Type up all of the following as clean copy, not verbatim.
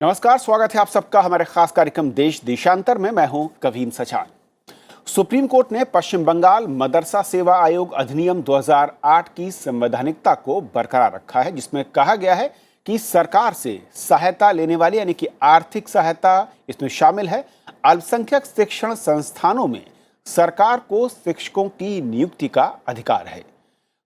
नमस्कार, स्वागत है आप सबका हमारे खास कार्यक्रम देश देशांतर में। मैं हूं कवीम सचान। सुप्रीम कोर्ट ने पश्चिम बंगाल मदरसा सेवा आयोग अधिनियम 2008 की संवैधानिकता को बरकरार रखा है, जिसमें कहा गया है कि सरकार से सहायता लेने वाले यानी कि आर्थिक सहायता इसमें शामिल है। अल्पसंख्यक शिक्षण संस्थानों में सरकार को शिक्षकों की नियुक्ति का अधिकार है।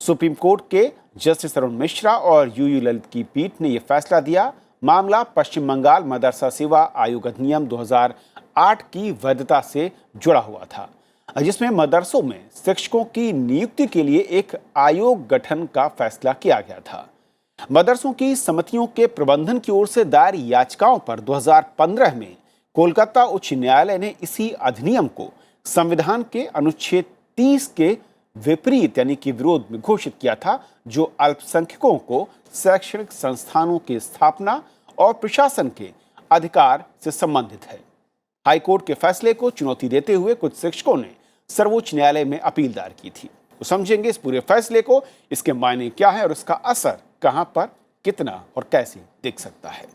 सुप्रीम कोर्ट के जस्टिस अरुण मिश्रा और यूयू ललित की पीठ ने यह फैसला दिया। मामला पश्चिम बंगाल मदरसा सेवा आयोग अधिनियम 2008 की वैधता से जुड़ा हुआ था, जिसमें मदरसों में शिक्षकों की नियुक्ति के लिए एक आयोग गठन का फैसला किया गया था। मदरसों की समितियों के प्रबंधन की ओर से दायर याचिकाओं पर 2015 में कोलकाता उच्च न्यायालय ने इसी अधिनियम को संविधान के अनुच्छेद 30 के विपरीत यानी कि विरोध में घोषित किया था, जो अल्पसंख्यकों को शैक्षणिक संस्थानों की स्थापना और प्रशासन के अधिकार से संबंधित है। हाईकोर्ट के फैसले को चुनौती देते हुए कुछ शिक्षकों ने सर्वोच्च न्यायालय में अपील दायर की थी। तो समझेंगे इस पूरे फैसले को, इसके मायने क्या है और इसका असर कहां पर, कितना और कैसे दिख सकता है।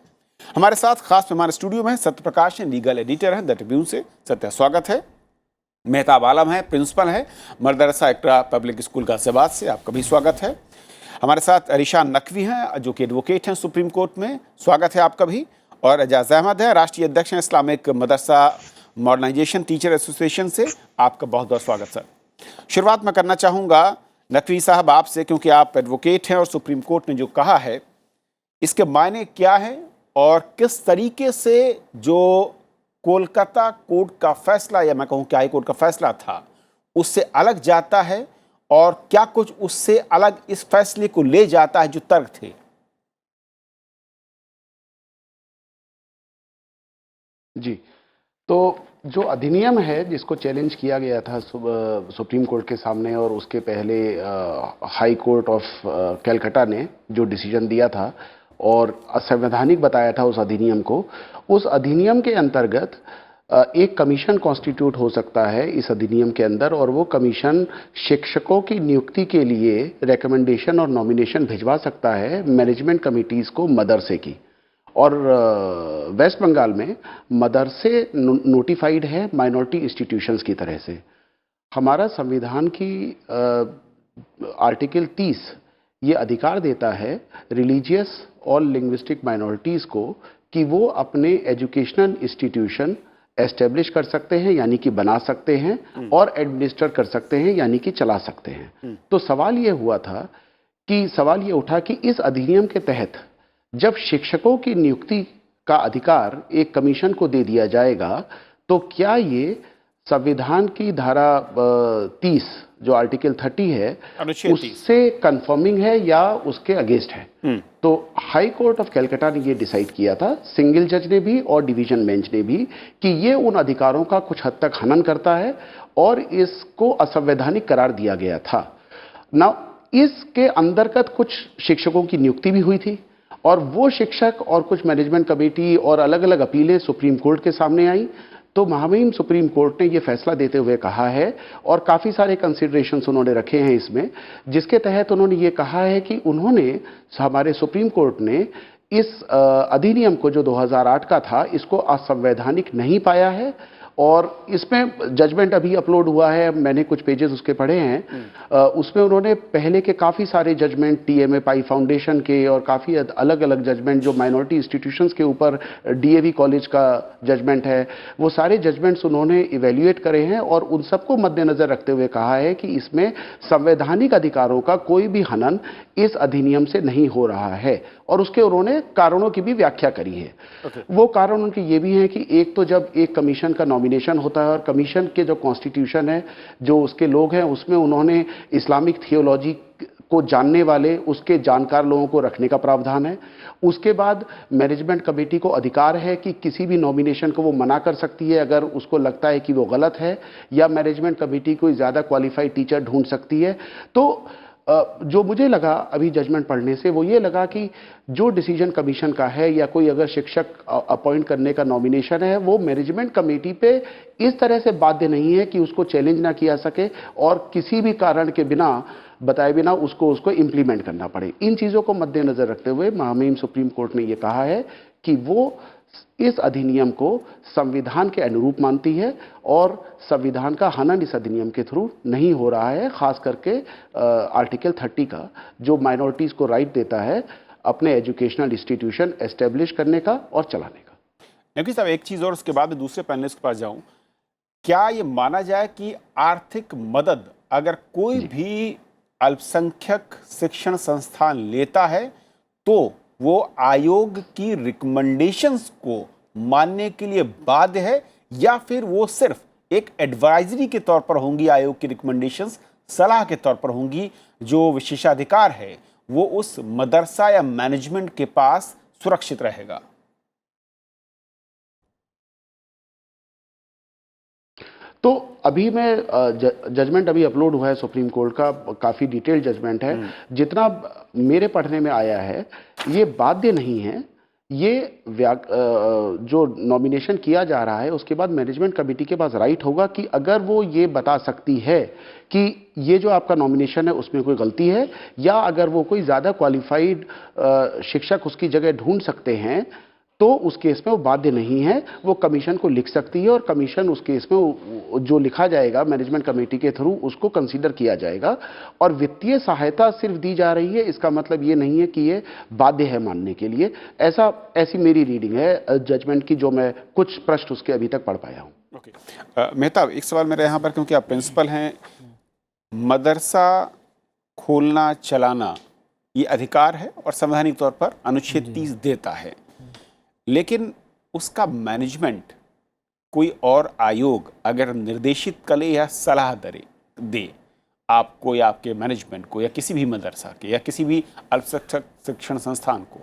हमारे साथ खास मेहमान स्टूडियो में सत्य प्रकाश हैं, लीगल एडिटर हैं द ट्रिब्यून से। सत्य, स्वागत है। मेहताब आलम है, प्रिंसिपल है मदरसा एक्टा पब्लिक स्कूल गाजियाबाद से, आपका भी स्वागत है। हमारे साथ अरीशान नकवी हैं जो कि एडवोकेट हैं सुप्रीम कोर्ट में, स्वागत है आपका भी। और एजाज अहमद है, राष्ट्रीय अध्यक्ष हैं इस्लामिक मदरसा मॉडर्नाइजेशन टीचर एसोसिएशन से, आपका बहुत बहुत स्वागत सर। शुरुआत मैं करना चाहूँगा नकवी साहब आपसे, क्योंकि आप एडवोकेट हैं और सुप्रीम कोर्ट ने जो कहा है इसके मायने क्या है और किस तरीके से जो कोलकाता कोर्ट का फैसला या मैं कहूँ कि हाई कोर्ट का फैसला था उससे अलग जाता है, और क्या कुछ उससे अलग इस फैसले को ले जाता है जो तर्क थे। जी, तो जो अधिनियम है जिसको चैलेंज किया गया था सुप्रीम कोर्ट के सामने, और उसके पहले हाई कोर्ट ऑफ कैलकाटा ने जो डिसीजन दिया था और असंवैधानिक बताया था उस अधिनियम को, उस अधिनियम के अंतर्गत एक कमीशन कॉन्स्टिट्यूट हो सकता है इस अधिनियम के अंदर, और वो कमीशन शिक्षकों की नियुक्ति के लिए रिकमेंडेशन और नॉमिनेशन भिजवा सकता है मैनेजमेंट कमिटीज़ को मदरसे की। और वेस्ट बंगाल में मदरसे नोटिफाइड है माइनॉरिटी इंस्टीट्यूशंस की तरह से। हमारा संविधान की आर्टिकल 30 ये अधिकार देता है रिलीजियस और लिंग्विस्टिक माइनॉरिटीज़ को कि वो अपने एजुकेशनल इंस्टीट्यूशन एस्टेब्लिश कर सकते हैं यानी कि बना सकते हैं, और एडमिनिस्टर कर सकते हैं यानी कि चला सकते हैं। तो सवाल ये उठा कि इस अधिनियम के तहत जब शिक्षकों की नियुक्ति का अधिकार एक कमीशन को दे दिया जाएगा, तो क्या ये संविधान की धारा 30 जो आर्टिकल 30 है उससे कंफर्मिंग है या उसके अगेंस्ट है। तो हाई कोर्ट ऑफ कैलकाटा ने ये डिसाइड किया था, सिंगल जज ने भी और डिवीजन बेंच ने भी, कि ये उन अधिकारों का कुछ हद तक हनन करता है और इसको असंवैधानिक करार दिया गया था ना। इसके अंतर्गत कुछ शिक्षकों की नियुक्ति भी हुई थी, और वो शिक्षक और कुछ मैनेजमेंट कमेटी और अलग अलग अपीलें सुप्रीम कोर्ट के सामने आई। तो महामहिम सुप्रीम कोर्ट ने ये फैसला देते हुए कहा है, और काफ़ी सारे कंसिडरेशंस उन्होंने रखे हैं इसमें, जिसके तहत उन्होंने ये कहा है कि हमारे सुप्रीम कोर्ट ने इस अधिनियम को जो 2008 का था इसको असंवैधानिक नहीं पाया है। और इसमें जजमेंट अभी अपलोड हुआ है, मैंने कुछ पेजेस उसके पढ़े हैं। उसमें उन्होंने पहले के काफ़ी सारे जजमेंट टीएमए पाई फाउंडेशन के और काफ़ी अलग अलग जजमेंट जो माइनॉरिटी इंस्टीट्यूशंस के ऊपर डीएवी कॉलेज का जजमेंट है, वो सारे जजमेंट्स उन्होंने इवेल्युएट करे हैं, और उन सबको मद्देनज़र रखते हुए कहा है कि इसमें संवैधानिक अधिकारों का कोई भी हनन इस अधिनियम से नहीं हो रहा है। और उसके उन्होंने कारणों की भी व्याख्या करी है। वो कारण उनके ये भी हैं कि एक तो जब एक कमीशन का नॉमिनेशन होता है, और कमीशन के जो कॉन्स्टिट्यूशन है, जो उसके लोग हैं, उसमें उन्होंने इस्लामिक थियोलॉजी को जानने वाले, उसके जानकार लोगों को रखने का प्रावधान है। उसके बाद मैनेजमेंट कमेटी को अधिकार है कि किसी भी नॉमिनेशन को वो मना कर सकती है अगर उसको लगता है कि वो गलत है, या मैनेजमेंट कमेटी कोई ज़्यादा क्वालिफाइड टीचर ढूंढ सकती है। तो जो मुझे लगा अभी जजमेंट पढ़ने से, वो ये लगा कि जो डिसीजन कमीशन का है या कोई अगर शिक्षक अपॉइंट करने का नॉमिनेशन है, वो मैनेजमेंट कमेटी पे इस तरह से बाध्य नहीं है कि उसको चैलेंज ना किया सके और किसी भी कारण के बिना बताए बिना उसको इम्प्लीमेंट करना पड़े। इन चीज़ों को मद्देनजर रखते हुए महामहिम सुप्रीम कोर्ट ने ये कहा है कि वो इस अधिनियम को संविधान के अनुरूप मानती है और संविधान का हनन इस अधिनियम के थ्रू नहीं हो रहा है, खास करके आर्टिकल 30 का जो माइनॉरिटीज को राइट देता है अपने एजुकेशनल इंस्टीट्यूशन एस्टेब्लिश करने का और चलाने का। नकवी साहब, एक चीज और उसके बाद मैं दूसरे पैनलिस्ट के पास जाऊं, क्या ये माना जाए कि आर्थिक मदद अगर कोई भी अल्पसंख्यक शिक्षण संस्थान लेता है तो वो आयोग की रिकमेंडेशंस को मानने के लिए बाध्य है, या फिर वो सिर्फ एक एडवाइजरी के तौर पर होंगी, आयोग की रिकमेंडेशंस सलाह के तौर पर होंगी, जो विशेषाधिकार है वो उस मदरसा या मैनेजमेंट के पास सुरक्षित रहेगा? तो अभी मैं जजमेंट अभी अपलोड हुआ है सुप्रीम कोर्ट का, काफ़ी डिटेल्ड जजमेंट है। जितना मेरे पढ़ने में आया है ये बाध्य नहीं है, ये जो नॉमिनेशन किया जा रहा है उसके बाद मैनेजमेंट कमेटी के पास राइट होगा कि अगर वो ये बता सकती है कि ये जो आपका नॉमिनेशन है उसमें कोई गलती है, या अगर वो कोई ज़्यादा क्वालिफाइड शिक्षक उसकी जगह ढूंढ सकते हैं तो उस केस में वो बाध्य नहीं है, वो कमीशन को लिख सकती है और कमीशन उस केस में जो लिखा जाएगा मैनेजमेंट कमेटी के थ्रू उसको कंसीडर किया जाएगा। और वित्तीय सहायता सिर्फ दी जा रही है, इसका मतलब ये नहीं है कि ये बाध्य है मानने के लिए। ऐसी मेरी रीडिंग है जजमेंट की, जो मैं कुछ पृष्ठ उसके अभी तक पढ़ पाया हूँ। ओके, मेहताब, एक सवाल मेरा यहाँ पर, क्योंकि आप प्रिंसिपल हैं, मदरसा खोलना चलाना ये अधिकार है और संवैधानिक तौर पर अनुच्छेद 30 देता है, लेकिन उसका मैनेजमेंट कोई और आयोग अगर निर्देशित करे या सलाह दे आपको या आपके मैनेजमेंट को या किसी भी मदरसा के या किसी भी अल्पसंख्यक शिक्षण संस्थान को,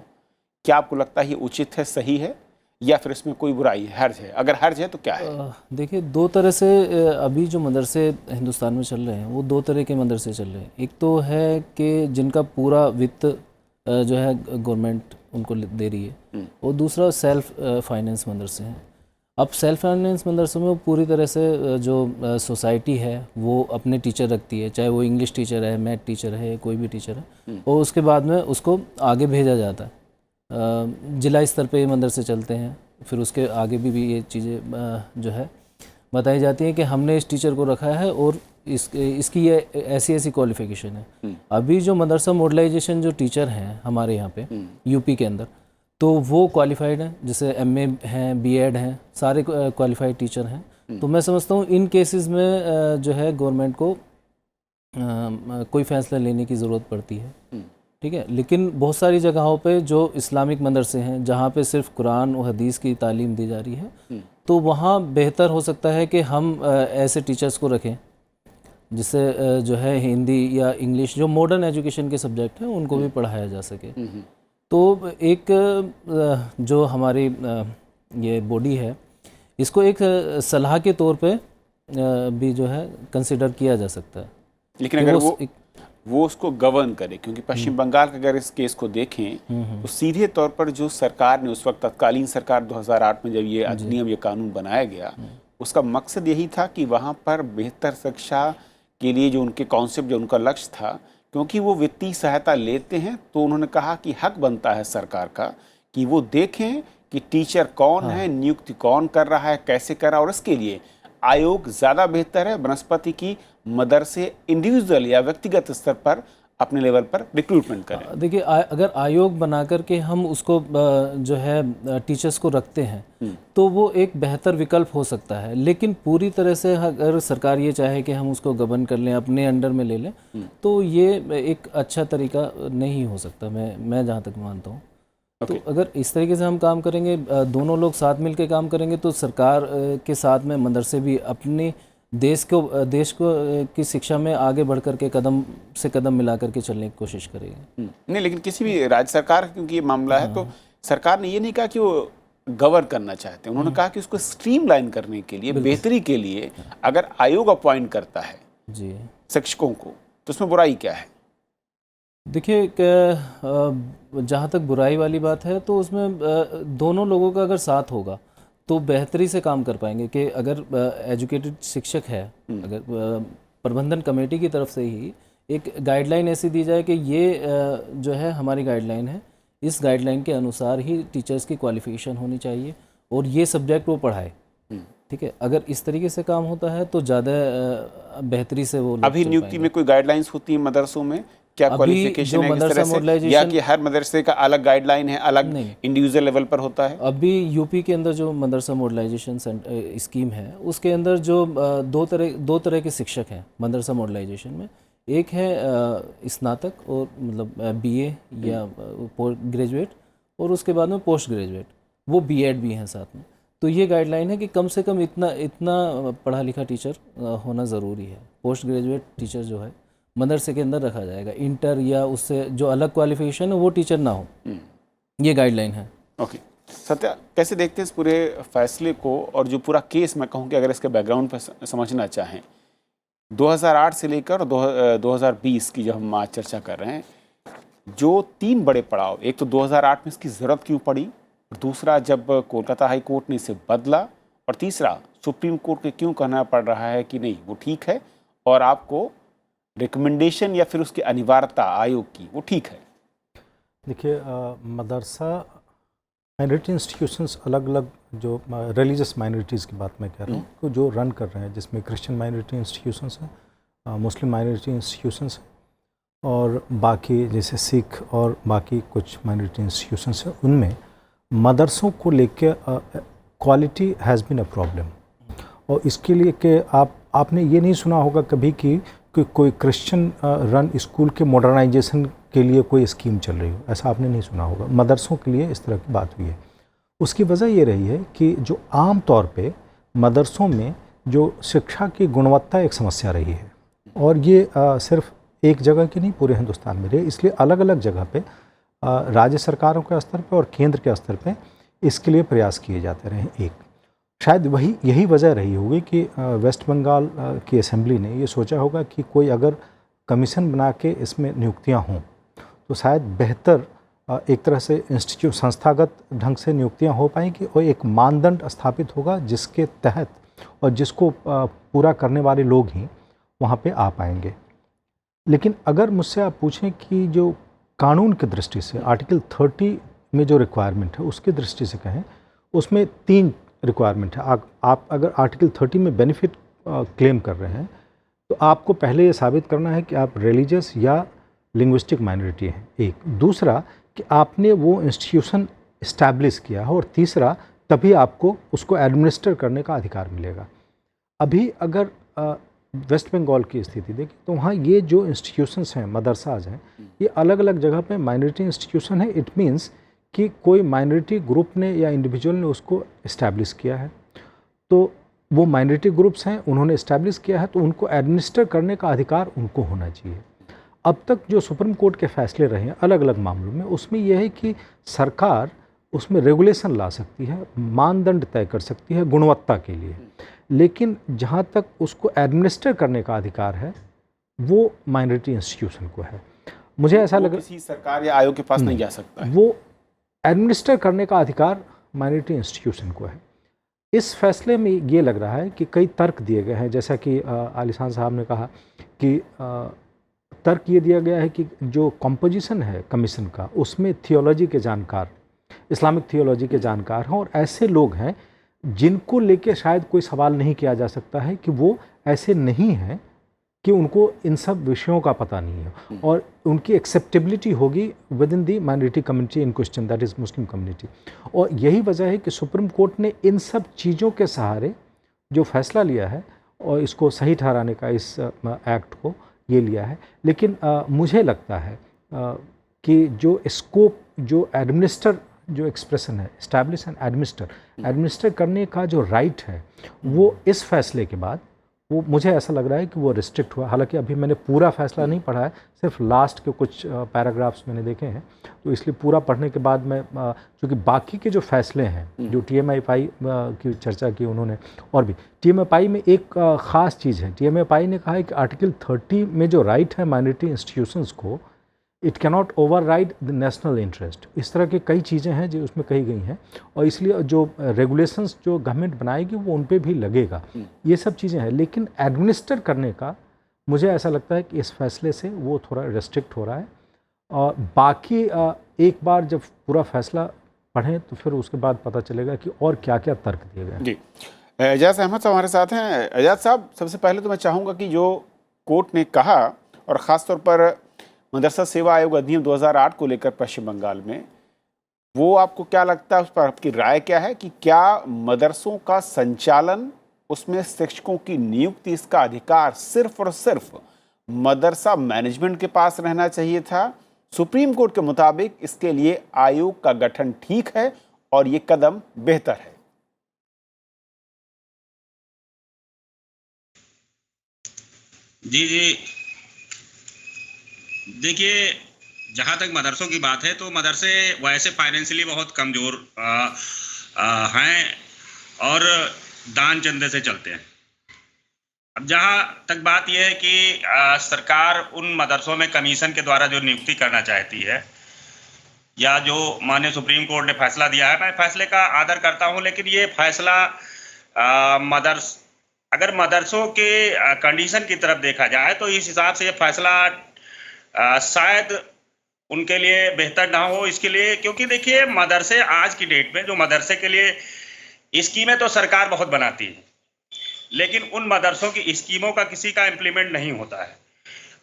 क्या आपको लगता है ये उचित है, सही है, या फिर इसमें कोई बुराई है, हर्ज है? अगर हर्ज है तो क्या है? देखिए, दो तरह से अभी जो मदरसे हिंदुस्तान में चल रहे हैं वो दो तरह के मदरसे चल रहे हैं। एक तो है कि जिनका पूरा वित्त जो है गवर्नमेंट उनको दे रही है, और दूसरा सेल्फ फाइनेंस मदरसे हैं। अब सेल्फ फाइनेंस मदरसों में वो पूरी तरह से जो सोसाइटी है वो अपने टीचर रखती है, चाहे वो इंग्लिश टीचर है, मैथ टीचर है, कोई भी टीचर है, और उसके बाद में उसको आगे भेजा जाता है। जिला स्तर पे ये मदरसे चलते हैं, फिर उसके आगे भी ये चीज़ें जो है बताई जाती हैं कि हमने इस टीचर को रखा है और इसकी ये ऐसी क्वालिफिकेशन है। अभी जो मदरसा मॉडलाइजेशन जो टीचर हैं हमारे यहाँ पे यूपी के अंदर, तो वो क्वालिफाइड हैं, जैसे एमए हैं, बीएड हैं, सारे क्वालिफाइड टीचर हैं। तो मैं समझता हूँ इन केसेस में जो है गवर्नमेंट को कोई फैसला लेने की ज़रूरत पड़ती है, ठीक है। लेकिन बहुत सारी जगहों पे जो इस्लामिक मदरसे हैं जहाँ पे सिर्फ कुरान और हदीस की तालीम दी जा रही है, तो वहाँ बेहतर हो सकता है कि हम ऐसे टीचर्स को रखें जिससे जो है हिंदी या इंग्लिश जो मॉडर्न एजुकेशन के सब्जेक्ट हैं उनको भी पढ़ाया जा सके। तो एक जो हमारी ये बॉडी है इसको एक सलाह के तौर पे भी जो है कंसिडर किया जा सकता है। लेकिन अगर वो उसको गवर्न करे, क्योंकि पश्चिम बंगाल का अगर इस केस को देखें तो सीधे तौर पर जो सरकार ने उस वक्त तत्कालीन सरकार 2008 में जब ये अधिनियम, ये कानून बनाया गया, उसका मकसद यही था कि वहाँ पर बेहतर शिक्षा के लिए जो उनके कॉन्सेप्ट, जो उनका लक्ष्य था, क्योंकि वो वित्तीय सहायता लेते हैं, तो उन्होंने कहा कि हक बनता है सरकार का कि वो देखें कि टीचर कौन है, नियुक्ति कौन कर रहा है, कैसे कर रहा है, और इसके लिए आयोग ज़्यादा बेहतर है बनस्पति की मदरसे इंडिविजुअल या व्यक्तिगत स्तर पर अपने लेवल पर रिक्रूटमेंट करें। देखिए, अगर आयोग बना करके हम उसको जो है टीचर्स को रखते हैं तो वो एक बेहतर विकल्प हो सकता है। लेकिन पूरी तरह से अगर सरकार ये चाहे कि हम उसको गवर्न कर लें, अपने अंडर में ले लें, तो ये एक अच्छा तरीका नहीं हो सकता, मैं जहाँ तक मानता हूँ। तो अगर इस तरीके से हम काम करेंगे, दोनों लोग साथ मिल के काम करेंगे, तो सरकार के साथ में मदरसे भी अपने देश को की शिक्षा में आगे बढ़ करके कदम से कदम मिला करके चलने की कोशिश करेगी। नहीं, लेकिन किसी भी राज्य सरकार, क्योंकि ये मामला है, तो सरकार ने ये नहीं कहा कि वो गवर्न करना चाहते हैं, उन्होंने कहा कि उसको स्ट्रीमलाइन करने के लिए, बेहतरी के लिए अगर आयोग अपॉइंट करता है जी शिक्षकों को, तो उसमें बुराई क्या है? देखिए, जहाँ तक बुराई वाली बात है तो उसमें दोनों लोगों का अगर साथ होगा तो बेहतरी से काम कर पाएंगे। कि अगर एजुकेटेड शिक्षक है, अगर प्रबंधन कमेटी की तरफ से ही एक गाइडलाइन ऐसी दी जाए कि ये जो है हमारी गाइडलाइन है, इस गाइडलाइन के अनुसार ही टीचर्स की क्वालिफिकेशन होनी चाहिए और ये सब्जेक्ट वो पढ़ाए। ठीक है, अगर इस तरीके से काम होता है तो ज़्यादा बेहतरी से वो लोग अभी चल नियुक्ति पाएंगे। में कोई गाइडलाइंस होती है मदरसों में? क्या अभी क्वालिफिकेशन जो है इस मदरसा तरह से, या मॉडर्नाइजेशन कि हर मदरसे का अलग गाइडलाइन है, अलग नहीं। इंडिविजुअल लेवल पर होता है? अभी यूपी के अंदर जो मदरसा मॉडलाइजेशन स्कीम है उसके अंदर जो दो तरह के शिक्षक हैं मदरसा मॉडलाइजेशन में। एक है स्नातक और मतलब बीए या ग्रेजुएट, और उसके बाद में पोस्ट ग्रेजुएट, वो बीएड भी हैं साथ में। तो ये गाइडलाइन है कि कम से कम इतना पढ़ा लिखा टीचर होना ज़रूरी है। पोस्ट ग्रेजुएट टीचर जो है मदरसे के अंदर रखा जाएगा, इंटर या उससे जो अलग क्वालिफिकेशन है वो टीचर ना हो, ये गाइडलाइन है। ओके सत्या, कैसे देखते हैं इस पूरे फैसले को और जो पूरा केस, मैं कहूँ कि अगर इसके बैकग्राउंड पर समझना चाहें, 2008 से लेकर 2020 की जब हम आज चर्चा कर रहे हैं, जो 3 बड़े पड़ाव, एक तो 2008 में इसकी ज़रूरत क्यों पड़ी, दूसरा जब कोलकाता हाई कोर्ट ने इसे बदला, और तीसरा सुप्रीम कोर्ट के क्यों कहना पड़ रहा है कि नहीं वो ठीक है और आपको रिकमेंडेशन या फिर उसकी अनिवार्यता आयोग की वो ठीक है। देखिए, मदरसा माइनॉरिटी इंस्टीट्यूशंस अलग अलग, जो रिलीजियस माइनॉरिटीज़ की बात मैं कह रहा हूँ, तो जो रन कर रहे हैं, जिसमें क्रिश्चियन माइनॉरिटी इंस्टीट्यूशंस हैं, मुस्लिम माइनॉरिटी इंस्टीट्यूशंस हैं, और बाकी जैसे सिख और बाकी कुछ माइनॉरिटी इंस्टीट्यूशंस हैं, उनमें मदरसों को लेके quality has been a problem. और इसके लिए कि आपने ये नहीं सुना होगा कभी कि कोई क्रिश्चियन रन स्कूल के मॉडर्नाइजेशन के लिए कोई स्कीम चल रही हो, ऐसा आपने नहीं सुना होगा। मदरसों के लिए इस तरह की बात हुई है। उसकी वजह ये रही है कि जो आम तौर पे मदरसों में जो शिक्षा की गुणवत्ता एक समस्या रही है, और ये सिर्फ एक जगह की नहीं, पूरे हिंदुस्तान में रही, इसलिए अलग अलग जगह पे राज्य सरकारों के स्तर पे और केंद्र के स्तर पे इसके लिए प्रयास किए जाते रहे। एक शायद यही वजह रही होगी कि वेस्ट बंगाल की असेंबली ने ये सोचा होगा कि कोई अगर कमीशन बना के इसमें नियुक्तियां हों तो शायद बेहतर एक तरह से इंस्टीट्यूट संस्थागत ढंग से नियुक्तियां हो पाएंगी, और एक मानदंड स्थापित होगा जिसके तहत और जिसको पूरा करने वाले लोग ही वहाँ पे आ पाएंगे। लेकिन अगर मुझसे आप पूछें कि जो कानून की दृष्टि से आर्टिकल 30 में जो रिक्वायरमेंट है उसकी दृष्टि से कहें, उसमें 3 रिक्वायरमेंट है। आप अगर आर्टिकल 30 में बेनिफिट क्लेम कर रहे हैं तो आपको पहले ये साबित करना है कि आप रिलीजियस या लिंग्विस्टिक माइनॉरिटी हैं, एक। दूसरा कि आपने वो इंस्टीट्यूशन इस्टेब्लिश किया है, और तीसरा तभी आपको उसको एडमिनिस्टर करने का अधिकार मिलेगा। अभी अगर वेस्ट बंगाल की स्थिति देखिए तो वहाँ ये जो इंस्टीट्यूशंस हैं, मदरसाज हैं, ये अलग अलग जगह पे माइनॉरिटी इंस्टीट्यूशन है। इट मीन्स कि कोई माइनॉरिटी ग्रुप ने या इंडिविजुअल ने उसको इस्टेब्लिश किया है, तो वो माइनॉरिटी ग्रुप्स हैं, उन्होंने इस्टेब्लिश किया है, तो उनको एडमिनिस्टर करने का अधिकार उनको होना चाहिए। अब तक जो सुप्रीम कोर्ट के फैसले रहे हैं अलग अलग मामलों में, उसमें यह है कि सरकार उसमें रेगुलेशन ला सकती है, मानदंड तय कर सकती है गुणवत्ता के लिए, लेकिन जहाँ तक उसको एडमिनिस्टर करने का अधिकार है वो माइनॉरिटी इंस्टीट्यूशन को है। मुझे ऐसा लग रहा है किसी सरकार या आयोग के पास नहीं जा सकता है। वो एडमिनिस्टर करने का अधिकार माइनॉरिटी इंस्टीट्यूशन को है। इस फैसले में ये लग रहा है कि कई तर्क दिए गए हैं, जैसा कि आलिशान साहब ने कहा कि तर्क ये दिया गया है कि जो कॉम्पोजिशन है कमीशन का, उसमें थियोलॉजी के जानकार, इस्लामिक थियोलॉजी के जानकार हैं, और ऐसे लोग हैं जिनको लेके शायद कोई सवाल नहीं किया जा सकता है कि वो ऐसे नहीं हैं कि उनको इन सब विषयों का पता नहीं है, और उनकी एक्सेप्टेबिलिटी होगी with in the minority community in question, that is Muslim community. और यही वजह है कि सुप्रीम कोर्ट ने इन सब चीज़ों के सहारे जो फैसला लिया है और इसको सही ठहराने का इस एक्ट को ये लिया है। लेकिन मुझे लगता है कि जो स्कोप, जो एडमिनिस्टर, जो एक्सप्रेशन है एस्टैब्लिश एंड एडमिनिस्टर करने का जो राइट है, वो इस फैसले के बाद वो मुझे ऐसा लग रहा है कि वो रिस्ट्रिक्ट हुआ। हालांकि अभी मैंने पूरा फैसला नहीं पढ़ा है, सिर्फ लास्ट के कुछ पैराग्राफ्स मैंने देखे हैं, तो इसलिए पूरा पढ़ने के बाद मैं, क्योंकि बाकी के जो फैसले हैं जो TMI की चर्चा की उन्होंने, और भी TMI में एक ख़ास चीज़ है, TMI ने कहा है कि आर्टिकल 30 में जो राइट है माइनॉरिटी इंस्टीट्यूशंस को, it cannot override the national interest. इस तरह की कई चीज़ें हैं जो उसमें कही गई हैं, और इसलिए जो रेगुलेशंस जो गवर्नमेंट बनाएगी वो उन पे भी लगेगा। ये सब चीज़ें हैं, लेकिन एडमिनिस्टर करने का मुझे ऐसा लगता है कि इस फैसले से वो थोड़ा रेस्ट्रिक्ट हो रहा है। बाकी एक बार जब पूरा फैसला पढ़ें तो फिर उसके बाद पता चलेगा कि और क्या क्या तर्क दिए गए। जी, एजाज अहमद साहब हमारे साथ हैं। एजाज साहब, सबसे पहले तो मैं चाहूँगा कि जो कोर्ट ने कहा, और ख़ासतौर पर मदरसा सेवा आयोग अधिनियम 2008 को लेकर पश्चिम बंगाल में, वो आपको क्या लगता है, उस पर आपकी राय क्या है कि क्या मदरसों का संचालन, उसमें शिक्षकों की नियुक्ति, इसका अधिकार सिर्फ और सिर्फ मदरसा मैनेजमेंट के पास रहना चाहिए था? सुप्रीम कोर्ट के मुताबिक इसके लिए आयोग का गठन ठीक है और ये कदम बेहतर है। जी जी, देखिए, जहाँ तक मदरसों की बात है तो मदरसे वैसे फाइनेंशियली बहुत कमज़ोर हैं और दान चंदे से चलते हैं। अब जहाँ तक बात यह है कि सरकार उन मदरसों में कमीशन के द्वारा जो नियुक्ति करना चाहती है, या जो माननीय सुप्रीम कोर्ट ने फैसला दिया है, मैं फैसले का आदर करता हूँ, लेकिन ये फैसला अगर मदरसों के कंडीशन की तरफ देखा जाए तो इस हिसाब से ये फैसला शायद उनके लिए बेहतर ना हो। इसके लिए, क्योंकि देखिए, मदरसे आज की डेट में जो मदरसे के लिए स्कीमें तो सरकार बहुत बनाती है, लेकिन उन मदरसों की स्कीमों का किसी का इम्प्लीमेंट नहीं होता है।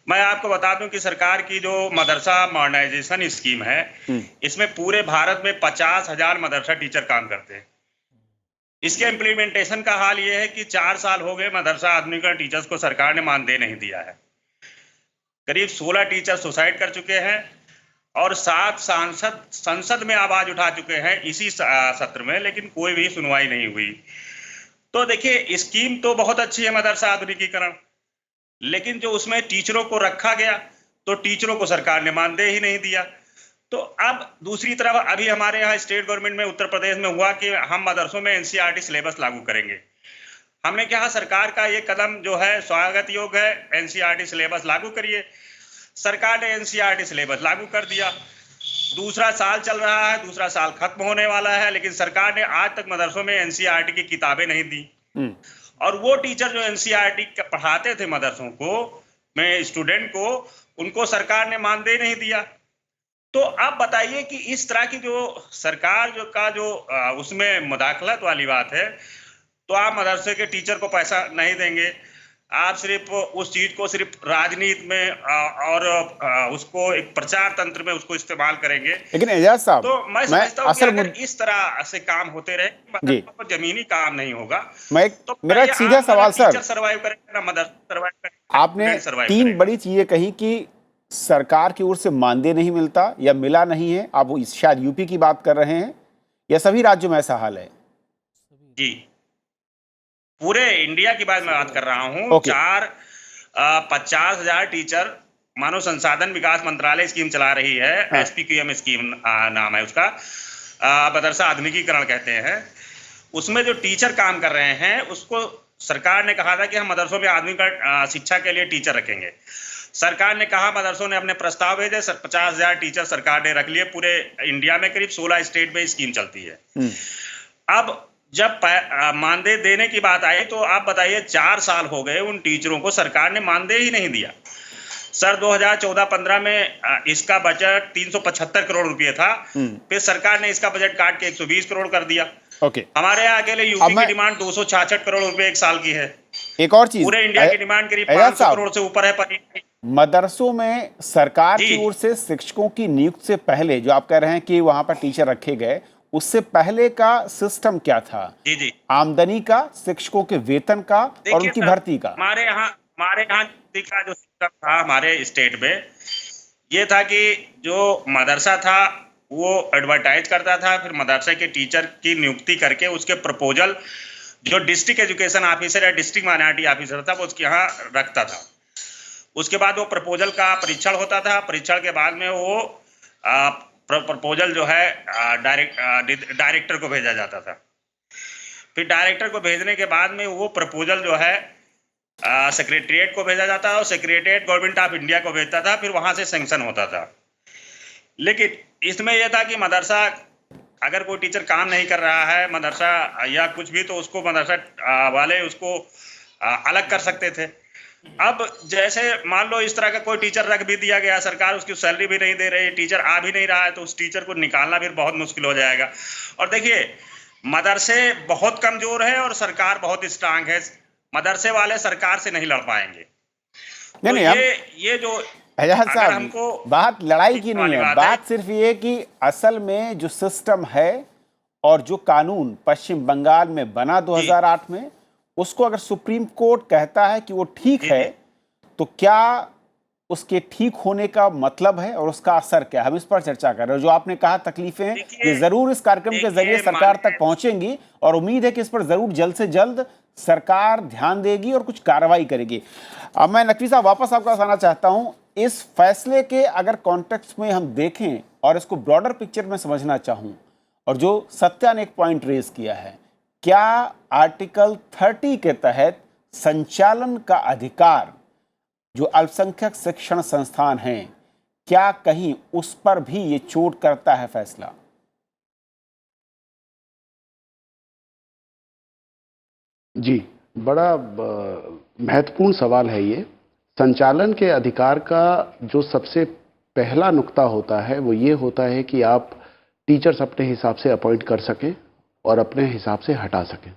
मैं आपको बता दूं कि सरकार की जो मदरसा मॉडर्नाइजेशन स्कीम है, इसमें पूरे भारत में 50,000 मदरसा टीचर काम करते हैं। इसके इम्प्लीमेंटेशन का हाल ये है कि 4 साल हो गए मदरसा आधुनिकीकरण टीचर्स को सरकार ने मानदेय नहीं दिया है। करीब 16 टीचर सुसाइड कर चुके हैं और 7 सांसद संसद में आवाज उठा चुके हैं इसी सत्र में, लेकिन कोई भी सुनवाई नहीं हुई। तो देखिए, स्कीम तो बहुत अच्छी है मदरसा आधुनिकीकरण, लेकिन जो उसमें टीचरों को रखा गया तो टीचरों को सरकार ने मानदेय ही नहीं दिया। तो अब दूसरी तरफ अभी हमारे यहाँ स्टेट गवर्नमेंट में उत्तर प्रदेश में हुआ कि हम मदरसों में एनसीईआरटी सिलेबस लागू करेंगे। हमने कहा सरकार का ये कदम जो है स्वागत योग्य है, एनसीईआरटी सिलेबस लागू करिए। सरकार ने एनसीईआरटी सिलेबस लागू कर दिया। दूसरा साल चल रहा है, दूसरा साल खत्म होने वाला है, लेकिन सरकार ने आज तक मदरसों में एनसीईआरटी की किताबें नहीं दी। और वो टीचर जो एनसीईआरटी पढ़ाते थे मदरसों को में स्टूडेंट को, उनको सरकार ने मानदेय नहीं दिया। तो आप बताइए कि इस तरह की जो सरकार जो उसमें मुदाखलत वाली बात है, तो आप मदरसे के टीचर को पैसा नहीं देंगे, आप सिर्फ उस चीज को सिर्फ राजनीति में और उसको एक प्रचार तंत्र में उसको इस्तेमाल करेंगे। लेकिन एजाज साहब, तो मैं समझता हूँ कि अगर इस तरह से काम होते रहे तो जमीनी काम नहीं होगा। तो मेरा एक सीधा सवाल सर, सर्वाइव करेगा ना मदरसा सर्वाइव करेगा? आपने 3 बड़ी चीजें कही कि सरकार की ओर से मानदेय नहीं मिलता या मिला नहीं है। आप शायद यूपी की बात कर रहे हैं या सभी राज्यों में ऐसा हाल है? जी, पूरे इंडिया की बात मैं बात कर रहा हूँ। 50,000 टीचर मानव संसाधन विकास मंत्रालय स्कीम चला रही है, SPQM स्कीम नाम है उसका, मदरसा आधुनिकीकरण कहते हैं। उसमें जो टीचर काम कर रहे हैं उसको सरकार ने कहा था कि हम मदरसों में आधुनिक शिक्षा के लिए टीचर रखेंगे। सरकार ने कहा, मदरसों ने अपने प्रस्ताव भेजे, 50,000 टीचर सरकार ने रख लिए। पूरे इंडिया में करीब 16 स्टेट में स्कीम चलती है। अब जब मानदेय देने की बात आई तो आप बताइए, 4 साल हो गए उन टीचरों को सरकार ने मानदेय ही नहीं दिया। सर 2014-15 में इसका बजट 375 करोड़ रुपए था, फिर सरकार ने इसका बजट काट के 120 करोड़ कर दिया। हमारे यहाँ अकेले यूपी की डिमांड 266 करोड़ रुपए एक साल की है। एक और चीज, पूरे इंडिया की डिमांड करीब 500 करोड़ से ऊपर है। मदरसों में सरकार की ओर से शिक्षकों की नियुक्ति से पहले, जो आप कह रहे हैं कि वहां पर टीचर रखे गए, उससे पहले का सिस्टम क्या था? जी, आमदनी का, शिक्षकों के वेतन का और उनकी भर्ती का। हमारे यहाँ का जो सिस्टम था हमारे स्टेट में, ये था कि जो मदरसा था वो एडवर्टाइज करता था, फिर मदरसे के टीचर की नियुक्ति करके उसके प्रपोजल जो डिस्ट्रिक्ट एजुकेशन ऑफिसर या डिस्ट्रिक्ट माइनॉरिटी ऑफिसर था वो उसके यहाँ रखता था। उसके बाद वो प्रपोजल का परीक्षण होता था। परीक्षण के बाद में वो प्रपोजल जो है डायरेक्टर को भेजा जाता था। फिर डायरेक्टर को भेजने के बाद में वो प्रपोजल जो है सेक्रेटरिएट को भेजा जाता और सेक्रेटरिएट गवर्नमेंट ऑफ इंडिया को भेजता था, फिर वहां से सैंक्शन होता था। लेकिन इसमें यह था कि मदरसा अगर कोई टीचर काम नहीं कर रहा है मदरसा या कुछ भी, तो उसको मदरसा वाले उसको अलग कर सकते थे। अब जैसे मान लो इस तरह का कोई टीचर रख भी दिया गया, सरकार उसकी सैलरी भी नहीं दे रही, टीचर आ भी नहीं रहा है, तो उस टीचर को निकालना भी बहुत मुश्किल हो जाएगा। और देखिए मदरसे बहुत कमजोर है और सरकार बहुत स्ट्रांग है, मदरसे वाले सरकार से नहीं लड़ पाएंगे। नहीं तो नहीं, ये जो एजाज अगर साहब, हमको बात लड़ाई की नहीं वाली है, बात बात सिर्फ ये कि असल में जो सिस्टम है और जो कानून पश्चिम बंगाल में बना 2008 में, उसको अगर सुप्रीम कोर्ट कहता है कि वो ठीक है, तो क्या उसके ठीक होने का मतलब है और उसका असर क्या है? हम इस पर चर्चा कर रहे हैं। जो आपने कहा तकलीफें, ये जरूर इस कार्यक्रम के जरिए सरकार तक पहुंचेंगी और उम्मीद है कि इस पर जरूर जल्द से जल्द सरकार ध्यान देगी और कुछ कार्रवाई करेगी। अब मैं नकवी साहब वापस आपका आना चाहता हूं। इस फैसले के अगर कॉन्टेक्स्ट में हम देखें और इसको ब्रॉडर पिक्चर में समझना चाहूं, और जो सत्या ने एक पॉइंट रेज किया है, क्या आर्टिकल 30 के तहत संचालन का अधिकार जो अल्पसंख्यक शिक्षण संस्थान हैं, क्या कहीं उस पर भी ये चोट करता है फैसला? जी, बड़ा महत्वपूर्ण सवाल है ये। संचालन के अधिकार का जो सबसे पहला नुक्ता होता है वो ये होता है कि आप टीचर्स अपने हिसाब से अपॉइंट कर सकें और अपने हिसाब से हटा सकें।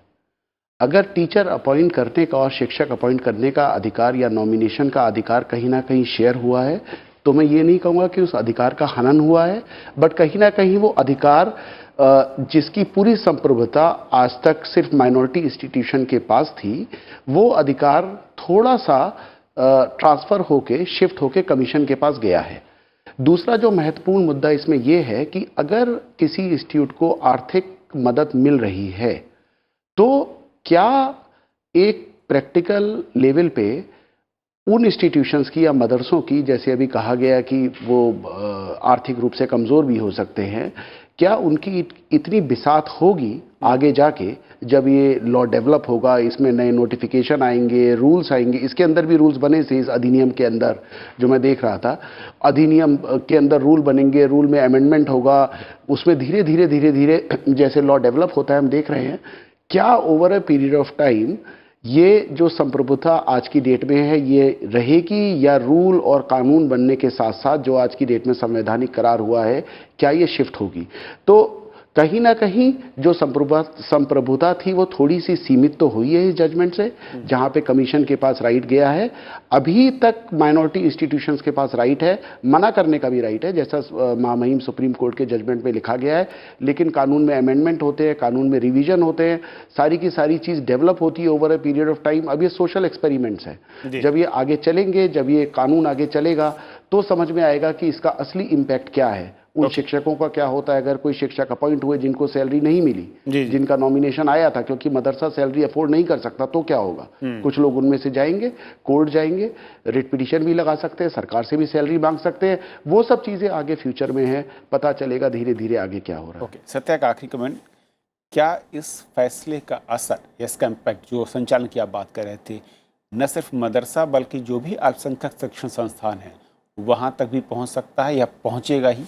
अगर टीचर अपॉइंट करने का और शिक्षक अपॉइंट करने का अधिकार या नॉमिनेशन का अधिकार कहीं ना कहीं शेयर हुआ है, तो मैं ये नहीं कहूँगा कि उस अधिकार का हनन हुआ है, बट कहीं ना कहीं वो अधिकार जिसकी पूरी संप्रभुता आज तक सिर्फ माइनॉरिटी इंस्टीट्यूशन के पास थी, वो अधिकार थोड़ा सा ट्रांसफ़र होके, शिफ्ट होके कमीशन के पास गया है। दूसरा जो महत्वपूर्ण मुद्दा इसमें यह है कि अगर किसी इंस्टीट्यूट को आर्थिक मदद मिल रही है, तो क्या एक प्रैक्टिकल लेवल पे उन इंस्टीट्यूशंस की या मदरसों की, जैसे अभी कहा गया कि वो आर्थिक रूप से कमज़ोर भी हो सकते हैं, क्या उनकी इतनी बिसात होगी आगे जाके जब ये लॉ डेवलप होगा, इसमें नए नोटिफिकेशन आएंगे, रूल्स आएंगे, इसके अंदर भी रूल्स बने थे इस अधिनियम के अंदर, जो मैं देख रहा था, अधिनियम के अंदर रूल बनेंगे, रूल में अमेंडमेंट होगा, उसमें धीरे धीरे जैसे लॉ डेवलप होता है हम देख रहे हैं, क्या over a period of time ये जो संप्रभुता आज की डेट में है ये रहेगी, या रूल और कानून बनने के साथ साथ जो आज की डेट में संवैधानिक करार हुआ है, क्या ये शिफ्ट होगी? तो कहीं ना कहीं जो संप्रभुता थी वो थोड़ी सी सीमित तो हुई है इस जजमेंट से, जहां पे कमीशन के पास राइट गया है। अभी तक माइनॉरिटी इंस्टीट्यूशंस के पास राइट है, मना करने का भी राइट है, जैसा महामहिम सुप्रीम कोर्ट के जजमेंट में लिखा गया है, लेकिन कानून में अमेंडमेंट होते हैं, कानून में रिवीजन होते हैं, सारी की सारी चीज़ डेवलप होती है over a period of time. अब ये सोशल एक्सपेरिमेंट्स हैं, जब ये आगे चलेंगे, जब ये कानून आगे चलेगा, तो समझ में आएगा कि इसका असली इम्पैक्ट क्या है। उन शिक्षकों का क्या होता है अगर कोई शिक्षक अपॉइंट हुए जिनको सैलरी नहीं मिली, जिनका नॉमिनेशन आया था, क्योंकि मदरसा सैलरी अफोर्ड नहीं कर सकता, तो क्या होगा? कुछ लोग उनमें से जाएंगे, कोर्ट जाएंगे, रिट पिटीशन भी लगा सकते हैं, सरकार से भी सैलरी मांग सकते हैं। वो सब चीज़ें आगे फ्यूचर में है, पता चलेगा धीरे धीरे आगे क्या हो रहा है। सत्या का आखिरी कमेंट, क्या इस फैसले का असर, इसका इम्पैक्ट, जो संचालन की आप बात कर रहे थे, न सिर्फ मदरसा बल्कि जो भी अल्पसंख्यक शिक्षण संस्थान है वहाँ तक भी पहुँच सकता है या पहुँचेगा ही?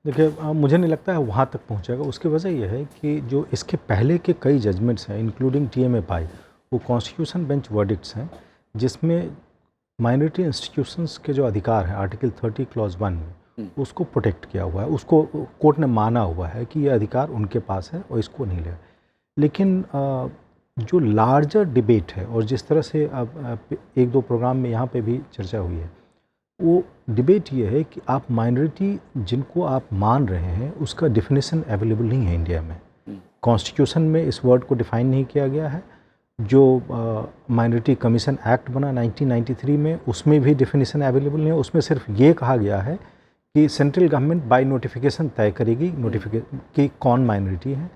देखिए, मुझे नहीं लगता है वहाँ तक पहुँचेगा। उसकी वजह यह है कि जो इसके पहले के कई जजमेंट्स हैं, इंक्लूडिंग TMA-5, वो कॉन्स्टिट्यूशन बेंच वर्डिक्ट्स हैं, जिसमें माइनॉरिटी इंस्टीट्यूशंस के जो अधिकार हैं आर्टिकल 30 क्लॉज 1 में, उसको प्रोटेक्ट किया हुआ है, उसको कोर्ट ने माना हुआ है कि ये अधिकार उनके पास है और इसको नहीं लिया। लेकिन जो लार्जर डिबेट है, और जिस तरह से अब एक दो प्रोग्राम में यहाँ पे भी चर्चा हुई है, वो डिबेट ये है कि आप माइनॉरिटी जिनको आप मान रहे हैं उसका डिफिनेशन अवेलेबल नहीं है इंडिया में। कॉन्स्टिट्यूशन में इस वर्ड को डिफाइन नहीं किया गया है। जो माइनॉरिटी कमीशन एक्ट बना 1993 में, उसमें भी डिफिनेशन अवेलेबल नहीं है। उसमें सिर्फ ये कहा गया है कि सेंट्रल गवर्नमेंट बाय नोटिफिकेशन तय करेगी कि कौन माइनॉरिटी है,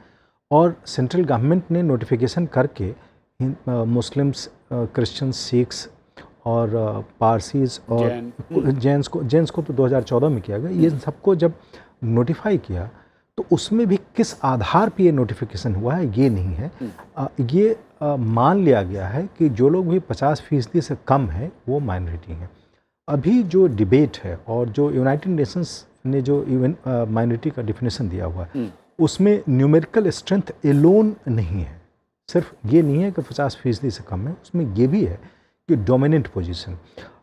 और सेंट्रल गवर्नमेंट ने नोटिफिकेशन करके मुस्लिम्स, क्रिश्चियन, सिख्स और पारसीज और जैन्स को तो 2014 में किया गया। ये सबको जब नोटिफाई किया तो उसमें भी किस आधार पे ये नोटिफिकेशन हुआ है ये नहीं है। ये मान लिया गया है कि जो लोग भी 50% से कम है वो माइनॉरिटी हैं। अभी जो डिबेट है और जो यूनाइटेड नेशंस ने जो माइनॉरिटी का डिफिनेशन दिया हुआ है, उसमें न्यूमेरिकल स्ट्रेंथ एलोन नहीं है। सिर्फ ये नहीं है कि 50% से कम है, उसमें ये भी है की डोमिनेंट पोजीशन।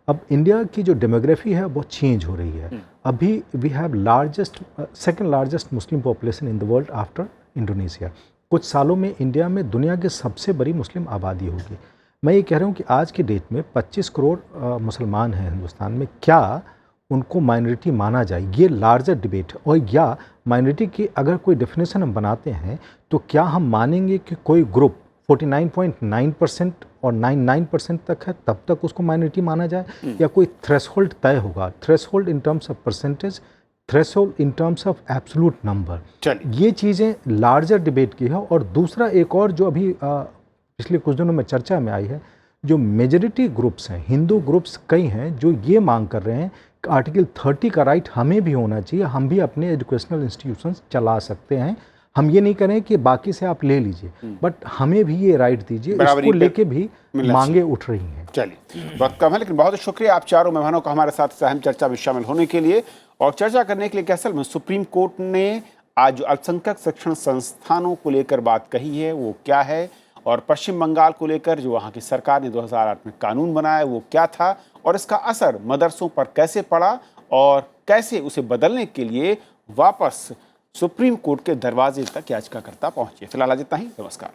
अब इंडिया की जो डेमोग्राफी है वो चेंज हो रही है। अभी we have second largest Muslim population in the world after Indonesia. कुछ सालों में इंडिया में दुनिया की सबसे बड़ी मुस्लिम आबादी होगी। मैं ये कह रहा हूँ कि आज की डेट में 25 करोड़ मुसलमान हैं हिंदुस्तान में, क्या उनको माइनॉरिटी माना जाए? ये लार्जर डिबेट है। और या माइनॉरिटी की अगर कोई डेफिनेशन हम बनाते हैं तो क्या हम मानेंगे कि कोई ग्रुप 49.9% और 99% तक है तब तक उसको माइनॉरिटी माना जाए, या कोई थ्रेशोल्ड तय होगा? Threshold in terms of percentage, threshold in terms of absolute number. ये चीज़ें लार्जर डिबेट की है। और दूसरा एक और जो अभी पिछले कुछ दिनों में चर्चा में आई है, जो मेजॉरिटी ग्रुप्स हैं, हिंदू ग्रुप्स कई हैं जो ये मांग कर रहे हैं कि आर्टिकल 30 का राइट हमें भी होना चाहिए, हम भी अपने एजुकेशनल इंस्टीट्यूशंस चला सकते हैं। हम ये नहीं करें कि बाकी से आप ले लीजिए, बट हमें भी ये राइट दीजिए। इसको लेके भी मांगे उठ रही हैं। चलिए, वक्त कम है लेकिन बहुत शुक्रिया आप चारों मेहमानों का हमारे साथ अहम चर्चा में शामिल होने के लिए और चर्चा करने के लिए। असल में सुप्रीम कोर्ट ने आज जो अल्पसंख्यक शिक्षण संस्थानों को लेकर बात कही है वो क्या है, और पश्चिम बंगाल को लेकर जो वहाँ की सरकार ने 2008 में कानून बनाया वो क्या था, और इसका असर मदरसों पर कैसे पड़ा और कैसे उसे बदलने के लिए वापस सुप्रीम कोर्ट के दरवाजे तक याचिकाकर्ता पहुंचे। फिलहाल आज इतना ही। नमस्कार।